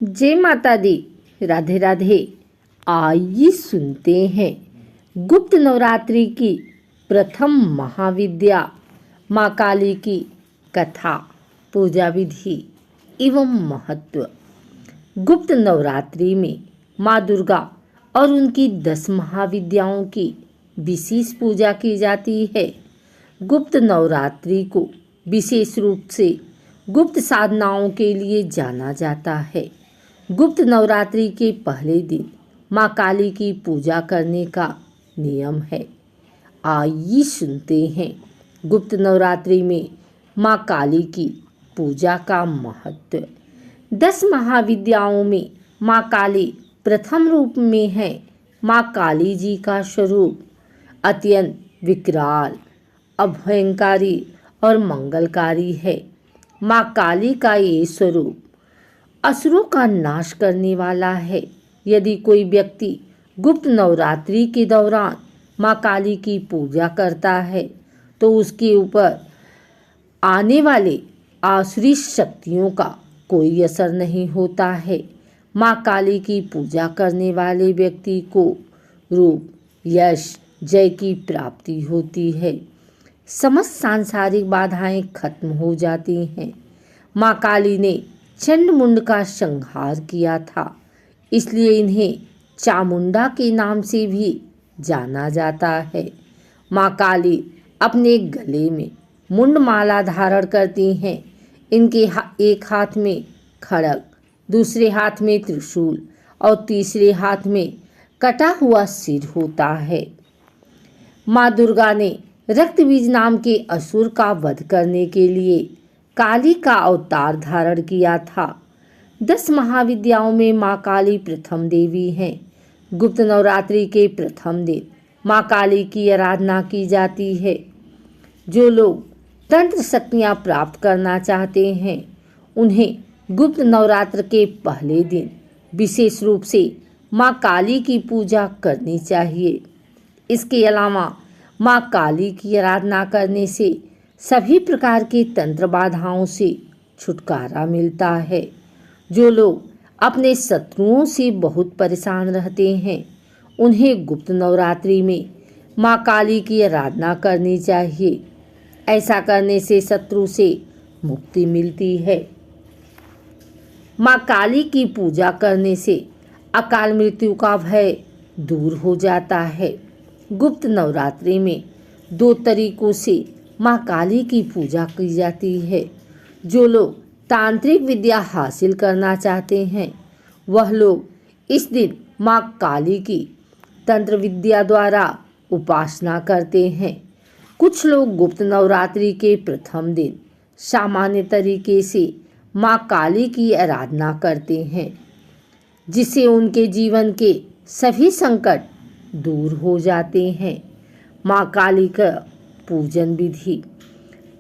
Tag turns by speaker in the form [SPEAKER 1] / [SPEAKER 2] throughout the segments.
[SPEAKER 1] जय माता दी। राधे राधे। आइए सुनते हैं गुप्त नवरात्रि की प्रथम महाविद्या माँ काली की कथा, पूजा विधि एवं महत्व। गुप्त नवरात्रि में माँ दुर्गा और उनकी 10 महाविद्याओं की विशेष पूजा की जाती है। गुप्त नवरात्रि को विशेष रूप से गुप्त साधनाओं के लिए जाना जाता है। गुप्त नवरात्रि के पहले दिन माँ काली की पूजा करने का नियम है। आइए सुनते हैं गुप्त नवरात्रि में माँ काली की पूजा का महत्व। 10 महाविद्याओं में माँ काली प्रथम रूप में है। माँ काली जी का स्वरूप अत्यंत विकराल, अभयंकारी और मंगलकारी है। माँ काली का ये स्वरूप असुरों का नाश करने वाला है। यदि कोई व्यक्ति गुप्त नवरात्रि के दौरान माँ काली की पूजा करता है तो उसके ऊपर आने वाले आसुरी शक्तियों का कोई असर नहीं होता है। माँ काली की पूजा करने वाले व्यक्ति को रूप, यश, जय की प्राप्ति होती है। समस्त सांसारिक बाधाएं खत्म हो जाती हैं। माँ काली ने चंडमुंड का संहार किया था, इसलिए इन्हें चामुंडा के नाम से भी जाना जाता है। माँ काली अपने गले में मुंडमाला धारण करती हैं। इनके एक हाथ में खड्ग, दूसरे हाथ में त्रिशूल और तीसरे हाथ में कटा हुआ सिर होता है। माँ दुर्गा ने रक्तबीज नाम के असुर का वध करने के लिए काली का अवतार धारण किया था। 10 महाविद्याओं में माँ काली प्रथम देवी हैं। गुप्त नवरात्रि के प्रथम दिन माँ काली की आराधना की जाती है। जो लोग तंत्र शक्तियाँ प्राप्त करना चाहते हैं उन्हें गुप्त नवरात्र के पहले दिन विशेष रूप से माँ काली की पूजा करनी चाहिए। इसके अलावा माँ काली की आराधना करने से सभी प्रकार के तंत्र बाधाओं से छुटकारा मिलता है। जो लोग अपने शत्रुओं से बहुत परेशान रहते हैं उन्हें गुप्त नवरात्रि में माँ काली की आराधना करनी चाहिए। ऐसा करने से शत्रु से मुक्ति मिलती है। माँ काली की पूजा करने से अकाल मृत्यु का भय दूर हो जाता है। गुप्त नवरात्रि में 2 तरीकों से माँ काली की पूजा की जाती है। जो लोग तांत्रिक विद्या हासिल करना चाहते हैं वह लोग इस दिन माँ काली की तंत्र विद्या द्वारा उपासना करते हैं। कुछ लोग गुप्त नवरात्रि के प्रथम दिन सामान्य तरीके से माँ काली की आराधना करते हैं, जिससे उनके जीवन के सभी संकट दूर हो जाते हैं। माँ काली का पूजन विधि।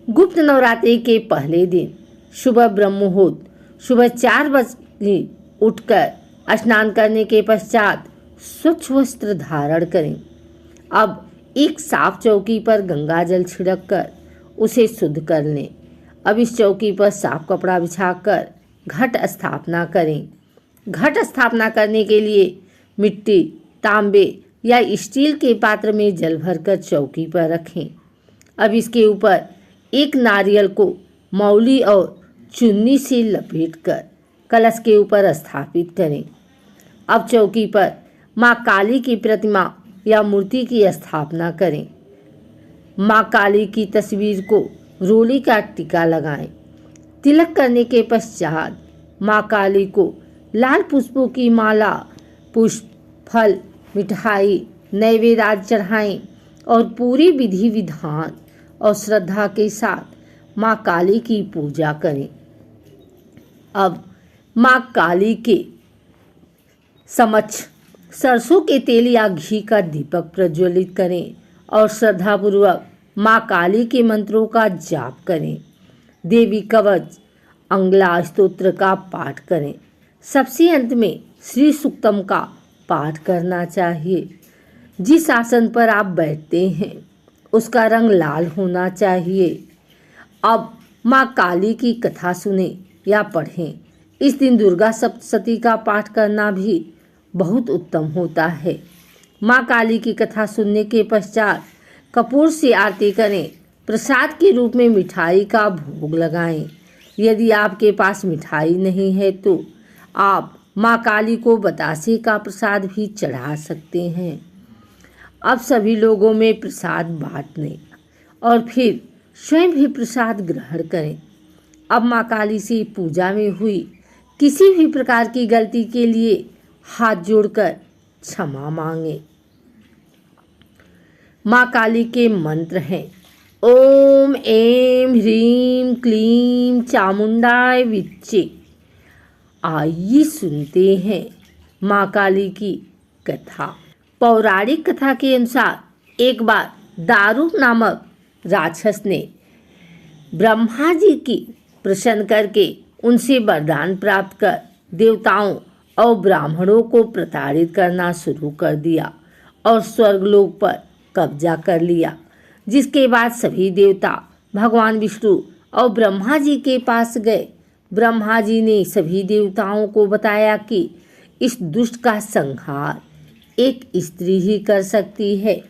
[SPEAKER 1] गुप्त नवरात्रि के पहले दिन सुबह ब्रह्म मुहूर्त सुबह 4 बजे उठकर स्नान करने के पश्चात स्वच्छ वस्त्र धारण करें। अब एक साफ चौकी पर गंगा जल छिड़क कर उसे शुद्ध कर लें। अब इस चौकी पर साफ कपड़ा बिछाकर घट स्थापना करें। घट स्थापना करने के लिए मिट्टी, तांबे या स्टील के पात्र में जल भरकर चौकी पर रखें। अब इसके ऊपर एक नारियल को मौली और चुन्नी से लपेटकर कलश के ऊपर स्थापित करें। अब चौकी पर माँ काली की प्रतिमा या मूर्ति की स्थापना करें। माँ काली की तस्वीर को रोली का टीका लगाएं। तिलक करने के पश्चात माँ काली को लाल पुष्पों की माला, पुष्प, फल, मिठाई, नैवेद्य आदि चढ़ाएं और पूरी विधि विधान और श्रद्धा के साथ माँ काली की पूजा करें। अब माँ काली के समक्ष सरसों के तेल या घी का दीपक प्रज्वलित करें और श्रद्धापूर्वक माँ काली के मंत्रों का जाप करें। देवी कवच, अंगला स्तोत्र का पाठ करें। सबसे अंत में श्री सूक्तम का पाठ करना चाहिए। जिस आसन पर आप बैठते हैं उसका रंग लाल होना चाहिए। अब माँ काली की कथा सुने या पढ़ें। इस दिन दुर्गा सप्तशती का पाठ करना भी बहुत उत्तम होता है। माँ काली की कथा सुनने के पश्चात कपूर से आरती करें। प्रसाद के रूप में मिठाई का भोग लगाएं। यदि आपके पास मिठाई नहीं है तो आप माँ काली को बतासे का प्रसाद भी चढ़ा सकते हैं। अब सभी लोगों में प्रसाद बांटने और फिर स्वयं भी प्रसाद ग्रहण करें। अब माँ काली से पूजा में हुई किसी भी प्रकार की गलती के लिए हाथ जोड़कर क्षमा मांगे। माँ काली के मंत्र हैं ओम ऐं ह्रीं क्लीं चामुंडाय विच्चे। आइए सुनते हैं माँ काली की कथा। पौराणिक कथा के अनुसार एक बार दारुक नामक राक्षस ने ब्रह्मा जी की प्रसन्न करके उनसे वरदान प्राप्त कर देवताओं और ब्राह्मणों को प्रताड़ित करना शुरू कर दिया और स्वर्गलोक पर कब्जा कर लिया। जिसके बाद सभी देवता भगवान विष्णु और ब्रह्मा जी के पास गए। ब्रह्मा जी ने सभी देवताओं को बताया कि इस दुष्ट का संहार एक स्त्री ही कर सकती है।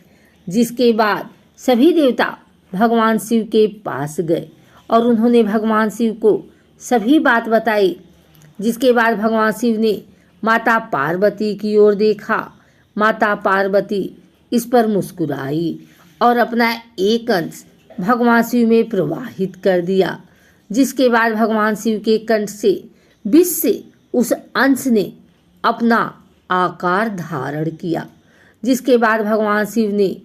[SPEAKER 1] जिसके बाद सभी देवता भगवान शिव के पास गए और उन्होंने भगवान शिव को सभी बात बताई। जिसके बाद भगवान शिव ने माता पार्वती की ओर देखा। माता पार्वती इस पर मुस्कुराई और अपना एक अंश भगवान शिव में प्रवाहित कर दिया। जिसके बाद भगवान शिव के कंठ से विष से उस अंश ने अपना आकार धारण किया। जिसके बाद भगवान शिव ने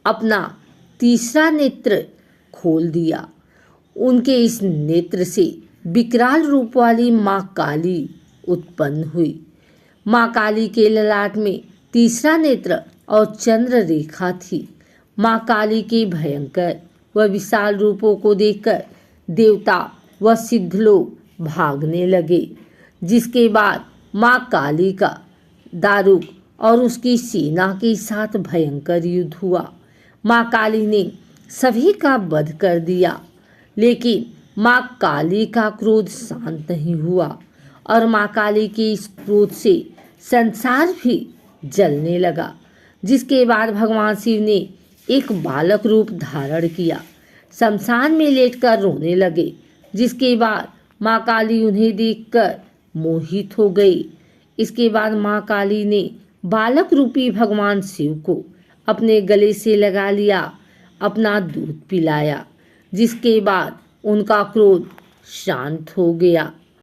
[SPEAKER 1] अपना तीसरा नेत्र खोल दिया। उनके इस नेत्र से विकराल रूप वाली माँ काली उत्पन्न हुई। माँ काली के ललाट में तीसरा नेत्र और चंद्र रेखा थी। माँ काली के भयंकर व विशाल रूपों को देखकर देवता व सिद्ध लोग भागने लगे। जिसके बाद माँ काली का दारुक और उसकी सेना के साथ भयंकर युद्ध हुआ। माँ काली ने सभी का वध कर दिया, लेकिन माँ काली का क्रोध शांत नहीं हुआ और माँ काली के इस क्रोध से संसार भी जलने लगा। जिसके बाद भगवान शिव ने एक बालक रूप धारण किया। शमशान में लेटकर रोने लगे। जिसके बाद माँ काली उन्हें देखकर मोहित हो गई। इसके बाद माँ काली ने बालक रूपी भगवान शिव को अपने गले से लगा लिया, अपना दूध पिलाया। जिसके बाद उनका क्रोध शांत हो गया।